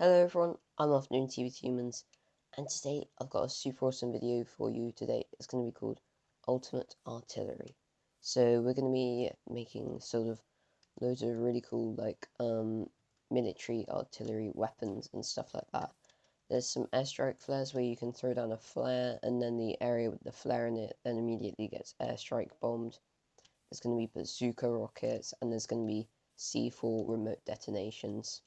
Hello everyone, I'm Afternoon Tea with Humans, and today I've got a super awesome video for you today. It's going to be called Ultimate Artillery. So we're going to be making sort of loads of really cool military artillery weapons and stuff like that. There's some airstrike flares where you can throw down a flare and then the area with the flare in it then immediately gets airstrike bombed. There's going to be bazooka rockets and there's going to be C4 remote detonations.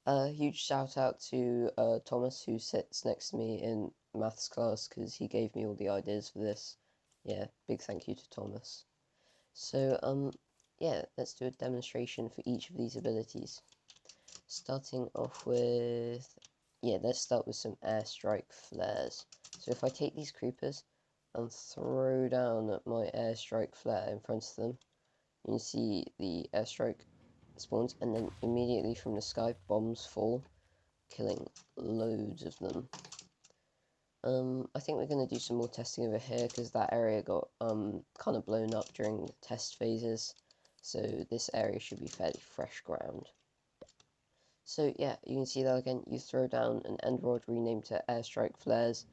Huge shout out to Thomas, who sits next to me in maths class, because he gave me all the ideas for this. Yeah, big thank you to Thomas. So, yeah, let's do a demonstration for each of these abilities. Starting off with, yeah, let's start with some airstrike flares. So if I take these creepers and throw down my airstrike flare in front of them, you can see the airstrike spawns, and then immediately from the sky, bombs fall, killing loads of them. I think we're going to do some more testing over here, because that area got kind of blown up during the test phases, so this area should be fairly fresh ground. So yeah, you can see that again, you throw down an end rod renamed to airstrike flares,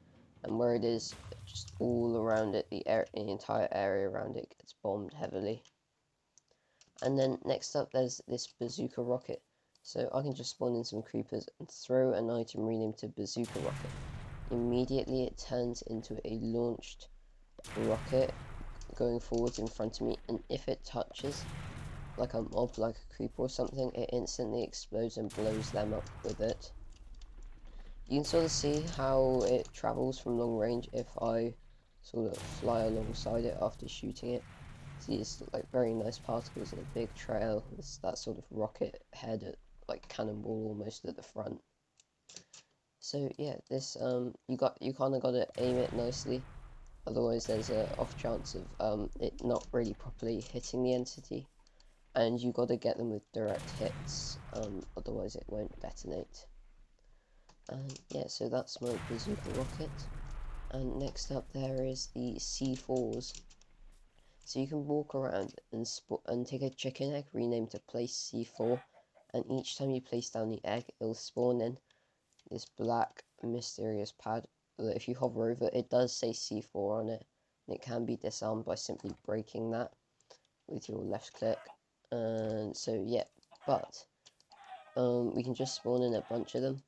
and where it is, just all around it, the entire area around it gets bombed heavily. And then next up there's this bazooka rocket. So I can just spawn in some creepers and throw an item renamed to Bazooka Rocket. Immediately it turns into a launched rocket going forwards in front of me, and if it touches like a mob, like a creeper or something, it instantly explodes and blows them up with it. You can sort of see how it travels from long range if I sort of fly alongside it after shooting it. See, it's like very nice particles and a big trail. It's that sort of rocket head at like cannonball almost at the front. So yeah, this you kind of got to aim it nicely, otherwise there's a off chance of it not really properly hitting the entity, and you got to get them with direct hits, otherwise it won't detonate. And yeah, so that's my bazooka rocket. And next up there is the C4s. So you can walk around and take a chicken egg renamed to place C4, and each time you place down the egg, it'll spawn in this black mysterious pad that if you hover over it does say C4 on it, and it can be disarmed by simply breaking that with your left click. And so yeah, but we can just spawn in a bunch of them,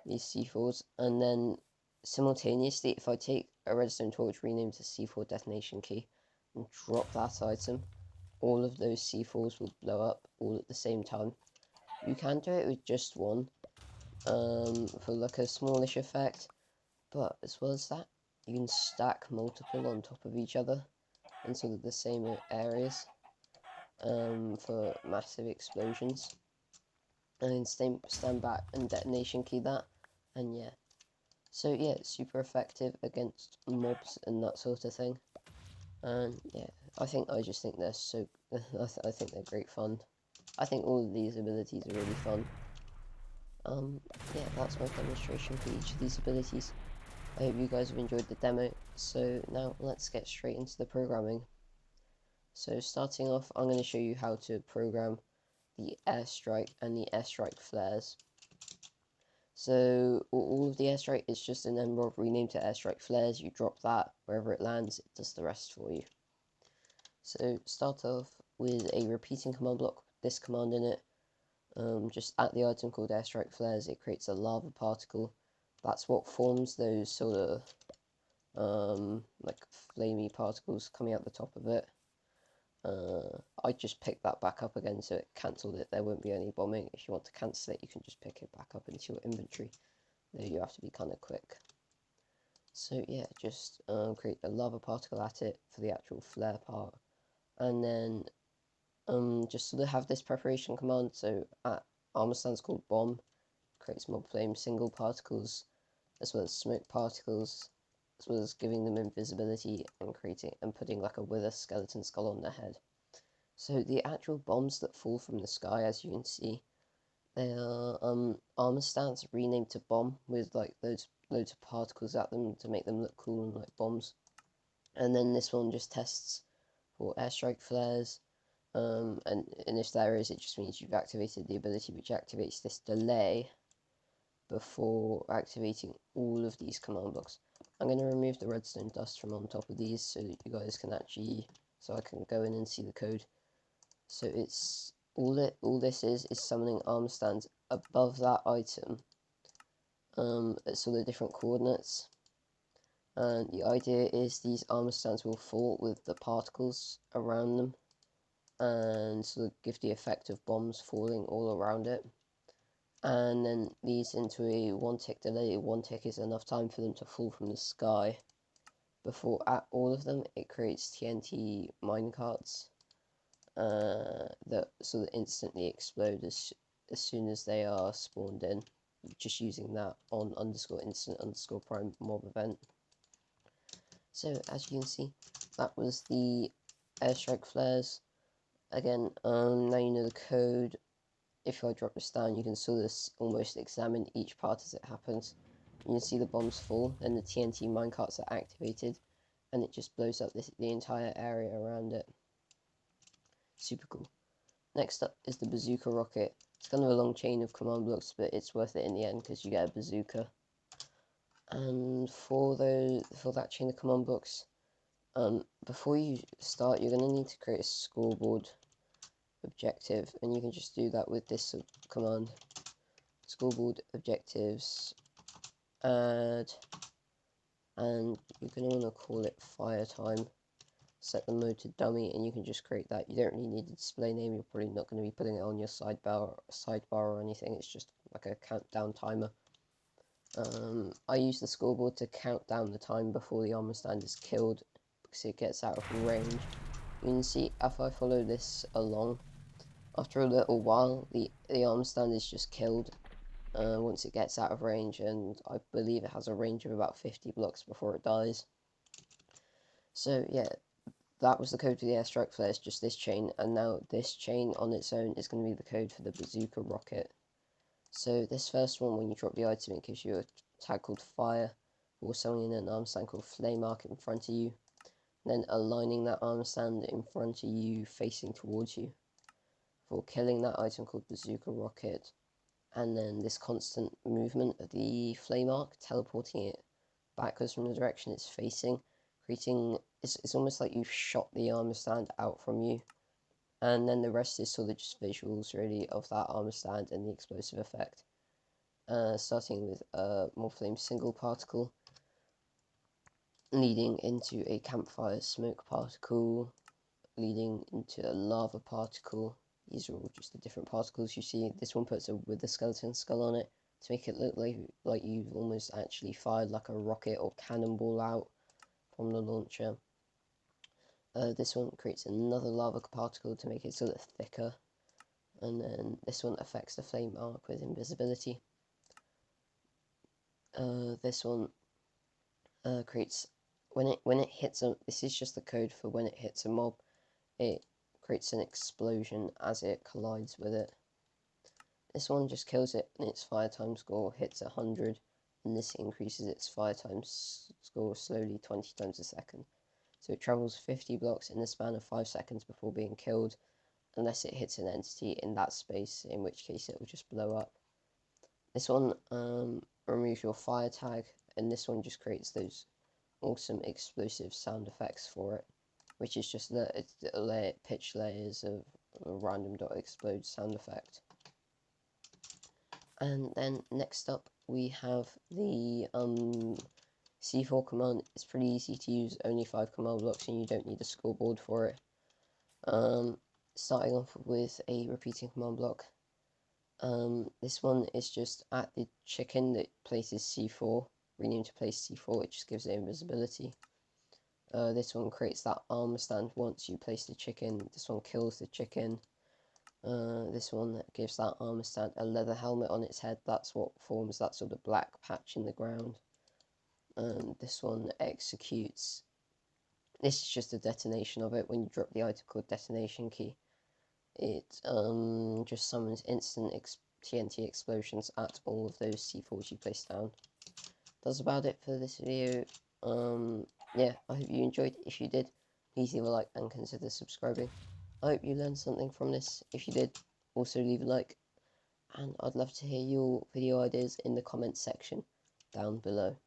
these C4s, and then simultaneously if I take a redstone torch renamed to C4 detonation key and drop that item, all of those C4s will blow up all at the same time. You can do it with just one, for like a smallish effect, but as well as that, you can stack multiple on top of each other in sort of the same areas, for massive explosions. And then stand back and detonation key that, and yeah. So yeah, it's super effective against mobs and that sort of thing. And yeah, I just think they're so, I think they're great fun. I think all of these abilities are really fun. Yeah, that's my demonstration for each of these abilities. I hope you guys have enjoyed the demo, so now let's get straight into the programming. So starting off, I'm going to show you how to program the airstrike and the airstrike flares. So all of the airstrike is just an envelope renamed to airstrike flares. You drop that, wherever it lands, it does the rest for you. So start off with a repeating command block, this command in it. Just at the item called airstrike flares, it creates a lava particle. That's what forms those sort of like flamey particles coming out the top of it. I just picked that back up again, so it cancelled it. There won't be any bombing. If you want to cancel it, you can just pick it back up into your inventory. Though you have to be kind of quick. So yeah, just create a lava particle at it for the actual flare part, and then just sort of have this preparation command. So at armor stands called bomb, creates mob flame single particles, as well as smoke particles, as well as giving them invisibility and creating and putting like a wither skeleton skull on their head. So the actual bombs that fall from the sky, as you can see, they are armor stance renamed to bomb with like loads of particles at them to make them look cool and like bombs. And then this one just tests for airstrike flares. And if there is, it just means you've activated the ability which activates this delay before activating all of these command blocks. I'm going to remove the redstone dust from on top of these so that you guys can actually, so I can go in and see the code. So it's all this is summoning armor stands above that item at sort of different coordinates. And the idea is these armor stands will fall with the particles around them and sort of give the effect of bombs falling all around it. And then leads into a 1 tick delay. 1 tick is enough time for them to fall from the sky. Before at all of them, it creates TNT minecarts that sort of instantly explode as soon as they are spawned in, just using that on _instant_prime mob event. So as you can see, that was the airstrike flares. Again, now you know the code. If I drop this down, you can sort of almost examine each part as it happens. You can see the bombs fall, and the TNT minecarts are activated, and it just blows up the entire area around it. Super cool. Next up is the Bazooka Rocket. It's kind of a long chain of command blocks, but it's worth it in the end because you get a bazooka. And for that chain of command blocks, before you start, you're going to need to create a scoreboard objective, and you can just do that with this command: scoreboard objectives add, and you're going to want to call it fire time. Set the mode to dummy, and you can just create that. You don't really need a display name. You're probably not going to be putting it on your sidebar or anything. It's just like a countdown timer. I use the scoreboard to count down the time before the armor stand is killed because it gets out of range. You can see if I follow this along, after a little while the armor stand is just killed once it gets out of range, and I believe it has a range of about 50 blocks before it dies. So yeah, that was the code for the airstrike flares, just this chain, and now this chain on its own is going to be the code for the Bazooka Rocket. So this first one, when you drop the item, it gives you a tag called fire, or summoning an armor stand called flame arc in front of you, then aligning that armor stand in front of you facing towards you for killing that item called Bazooka Rocket, and then this constant movement of the flame arc, teleporting it backwards from the direction it's facing, creating, it's almost like you've shot the armor stand out from you. And then the rest is sort of just visuals really of that armor stand and the explosive effect. Starting with a more flame single particle, leading into a campfire smoke particle, leading into a lava particle. These are all just the different particles you see. This one puts with the skeleton skull on it to make it look like you've almost actually fired like a rocket or cannonball out from the launcher. This one creates another lava particle to make it sort of thicker, and then this one affects the flame arc with invisibility. This one creates, when it hits a, this is just the code for when it hits a mob, it creates an explosion as it collides with it. This one just kills it, and its fire time score hits 100, and this increases its fire time score slowly 20 times a second. So it travels 50 blocks in the span of 5 seconds before being killed, unless it hits an entity in that space, in which case it will just blow up. This one removes your fire tag, and this one just creates those awesome explosive sound effects for it, which is just the pitch layers of a random.explode sound effect. And then next up we have the C4 command. It's pretty easy to use, only 5 command blocks, and you don't need a scoreboard for it. Starting off with a repeating command block. This one is just at the chicken that places C4, rename to place C4, it just gives it invisibility. This one creates that armor stand once you place the chicken. This one kills the chicken. This one gives that armor stand a leather helmet on its head. That's what forms that sort of black patch in the ground. This one executes. This is just a detonation of it. When you drop the item called detonation key, it just summons instant TNT explosions at all of those C4s you place down. That's about it for this video. Yeah, I hope you enjoyed. If you did, please leave a like and consider subscribing. I hope you learned something from this. If you did, also leave a like. and I'd love to hear your video ideas in the comments section down below.